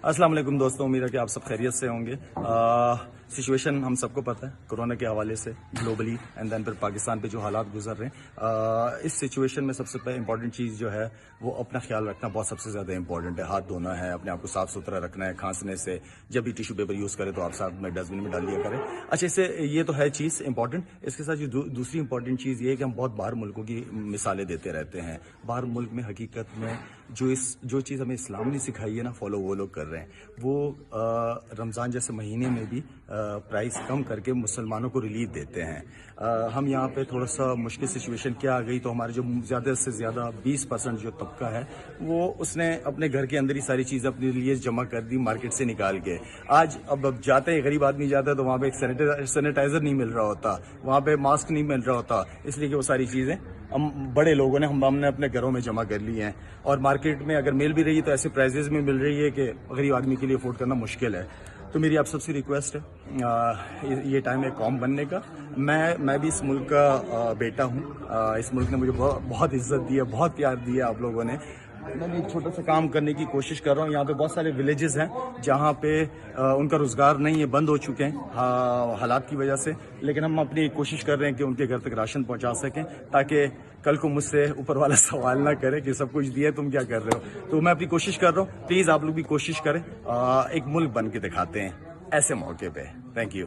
अस्सलाम वालेकुम दोस्तों, उम्मीद है कि आप सब खैरियत से होंगे। सिचुएशन हम सबको पता है कोरोना के हवाले से ग्लोबली एंड देन फिर पाकिस्तान पे जो हालात गुजर रहे हैं। इस सिचुएशन में सबसे पहले इंपॉर्टेंट चीज़ जो है वो अपना ख्याल रखना बहुत सबसे ज़्यादा इंपॉर्टेंट है। हाथ धोना है, अपने आप को साफ़ सुथरा रखना है। खांसने से जब भी टिश्यू पेपर यूज़ करें तो आप साथ में डस्टबिन में डाल दिया करें। अच्छा, इससे ये तो है चीज़ इंपॉर्टेंट। इसके साथ जो दूसरी इंपॉर्टेंट चीज़ ये है कि हम बहुत बाहर मुल्कों की मिसालें देते रहते हैं। बाहर मुल्क में हकीकत में जो चीज़ हमें इस्लाम ने सिखाई है ना, फॉलो वो लोग कर रहे हैं। वो रमज़ान जैसे महीने में भी प्राइस कम करके मुसलमानों को रिलीफ देते हैं। हम यहाँ पे थोड़ा सा मुश्किल सिचुएशन क्या आ गई तो हमारे जो ज़्यादा से ज़्यादा 20% जो तबका है वो उसने अपने घर के अंदर ही सारी चीज़ें अपने लिए जमा कर दी मार्केट से निकाल के। आज अब जाते हैं, गरीब आदमी जाता है तो वहाँ पे एक सैनिटाइज़र नहीं मिल रहा होता, वहाँ पे मास्क नहीं मिल रहा होता, इसलिए कि वो सारी चीज़ें हम बड़े लोगों ने हमने अपने घरों में जमा कर ली हैं। और मार्केट में अगर मिल भी रही है तो ऐसे प्राइजेस में मिल रही है कि गरीब आदमी के लिए अफोर्ड करना मुश्किल है। तो मेरी आप सबसे रिक्वेस्ट है, ये टाइम है कौम बनने का। मैं भी इस मुल्क का बेटा हूँ। इस मुल्क ने मुझे बहुत इज्जत दी है, बहुत प्यार दिया आप लोगों ने। मैं भी एक छोटा सा काम करने की कोशिश कर रहा हूँ। यहाँ पे बहुत सारे विलेजेस हैं जहाँ पे उनका रोज़गार नहीं है, बंद हो चुके हैं हालात की वजह से, लेकिन हम अपनी कोशिश कर रहे हैं कि उनके घर तक राशन पहुँचा सकें ताकि कल को मुझसे ऊपर वाला सवाल ना करे कि सब कुछ दिया तुम क्या कर रहे हो। तो मैं अपनी कोशिश कर रहा हूँ, प्लीज़ आप लोग भी कोशिश करें। एक मुल्क बन के दिखाते हैं ऐसे मौके पे। Thank you.